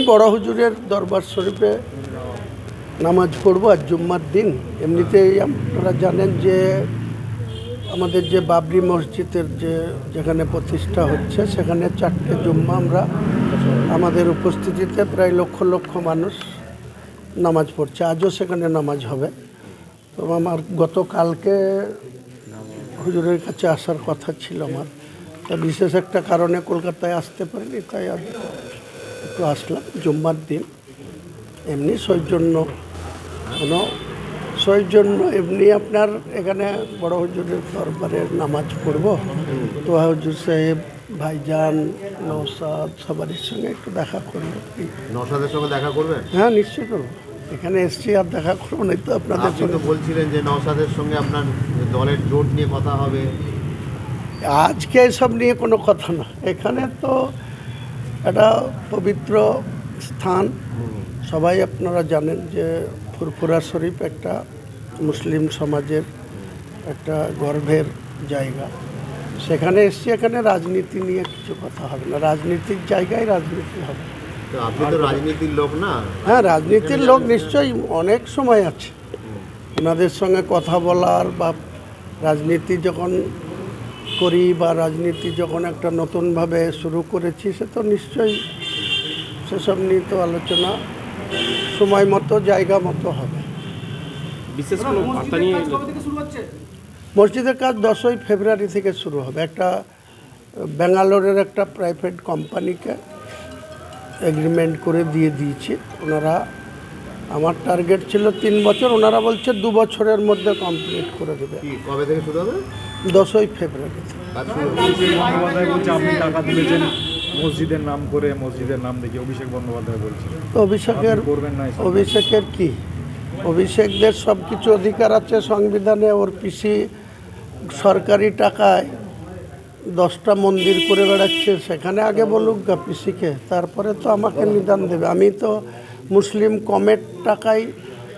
বড় হুজুরের দরবার শরীফে নামাজ পড়ব আর জুম্মার দিন। এমনিতেই আপনারা জানেন যে আমাদের যে বাবরি মসজিদের যেখানে প্রতিষ্ঠা হচ্ছে সেখানে 4টে জুম্মা আমরা আমাদের উপস্থিতিতে প্রায় লক্ষ লক্ষ মানুষ নামাজ পড়ছে। আজও সেখানে নামাজ হবে। তো আমার গতকালকে হুজুরের কাছে আসার কথা ছিল আমার, তা বিশেষ একটা কারণে কলকাতায় আসতে পারিনি, তাই আজ একটু আসলাম জুম্মার দিন। এমনি সৌজন্য এমনি আপনার এখানে বড় হুজুরের দরবারে নামাজ পড়ব, তো হুজুর সাহেব, ভাইজান, নওশাদ সবারই সঙ্গে একটু দেখা করবো। নওশাদের সঙ্গে দেখা করবেন? হ্যাঁ, নিশ্চয়ই করবো। এখানে এসছি আর দেখা করবো না তো আপনাদের সঙ্গে? বলছিলেন যে নওশাদের সঙ্গে আপনার দলের জোট নিয়ে কথা হবে। আজকে এসব নিয়ে কোনো কথা না। এখানে তো একটা পবিত্র স্থান, সবাই আপনারা জানেন যে ফুরফুরা শরীফ একটা মুসলিম সমাজের একটা গর্বের জায়গা। সেখানে এসছি, এখানে রাজনীতি নিয়ে কিছু কথা হবে না। রাজনীতির জায়গায় রাজনীতি হবে। আপনি তো রাজনীতির লোক না? হ্যাঁ, রাজনীতির লোক নিশ্চয়ই, অনেক সময় আছে ওনাদের সঙ্গে কথা বলার, বা রাজনীতি যখন করি বা রাজনীতি যখন একটা নতুনভাবে শুরু করেছি, সে তো নিশ্চয়ই সেসব নিয়ে তো আলোচনা সময় মতো জায়গা মতো হবে। বিশেষ কোনো বার্তা নিয়ে মসজিদের কাজ 10ই ফেব্রুয়ারি থেকে শুরু হবে। একটা ব্যাঙ্গালোরের একটা প্রাইভেট কোম্পানিকে এগ্রিমেন্ট করে দিয়ে দিয়েছি। ওনারা, আমার টার্গেট ছিল 3 বছর, ওনারা বলছে 2 বছরের মধ্যে কমপ্লিট করে দেবে। কবে থেকে শুরু হবে? 10ই ফেব্রুয়ারি। অভিষেক বন্দ্যোপাধ্যায় বলছে আপনি টাকা তুলেছেন মসজিদের নাম করে, মসজিদের নাম দেখে অভিষেক বন্দ্যোপাধ্যায় বলছে। তো অভিষেকের কি, অভিষেকদের সব কিছু অধিকার আছে সংবিধানে। ওর পিসি সরকারি টাকায় 10টা মন্দির করে বেড়াচ্ছে, সেখানে আগে বলুক গা পিসিকে, তারপরে তো আমাকে নিদান দেবে। আমি তো মুসলিম কমের টাকায়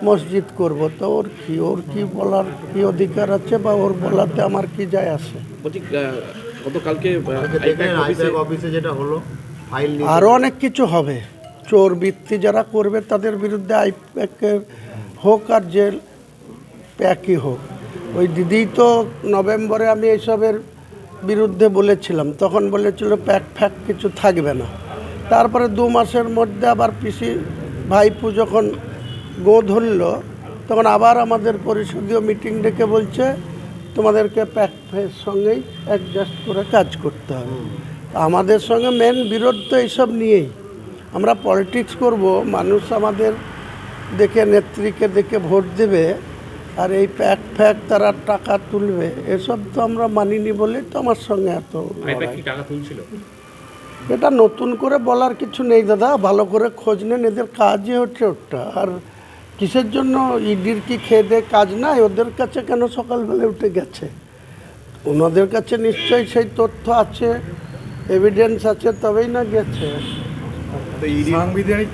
মসজিদ করব, তো ওর কি বলার কি অধিকার আছে, বা ওর বলাতে আমার কি যায় আসে? বলছি গতকালকে অফিসে যেটা হলো, ফাইল আরও অনেক কিছু হবে। চোর বৃত্তি যারা করবে তাদের বিরুদ্ধে আইপ্যাকের হোক আর জেল প্যাকই হোক। ওই দিদিই তো নভেম্বরে আমি এইসবের বিরুদ্ধে বলেছিলাম, তখন বলেছিল প্যাক ফ্যাক কিছু থাকবে না। তারপরে 2 মাসের মধ্যে আবার পিসি ভাইপু যখন গো ধরল, তখন আবার আমাদের পরিষদীয় মিটিং ডেকে বলছে তোমাদেরকে প্যাক ফের সঙ্গেই অ্যাডজাস্ট করে কাজ করতে হবে। আমাদের সঙ্গে মেন বিরোধ তো এইসব নিয়েই। আমরা পলিটিক্স করব, মানুষ আমাদের দেখে, নেত্রীকে দেখে ভোট দেবে, আর এই প্যাক ফ্যাক তারা টাকা তুলবে, এসব তো আমরা মানিনি বলেই তো আমার সঙ্গে এত টাকা তুলছিল। এটা নতুন করে বলার কিছু নেই দাদা, ভালো করে খোঁজ নেন, এদের কাজই হচ্ছে ওটা। আর কিসের জন্য ইডির কি খেয়ে দেয়ে কাজ নাই? ওদের কাছে কেন সকালবেলা উঠে গেছে? ওনাদের কাছে নিশ্চয়ই সেই তথ্য আছে, এভিডেন্স আছে, তবেই না গেছে। সাংবিধানিক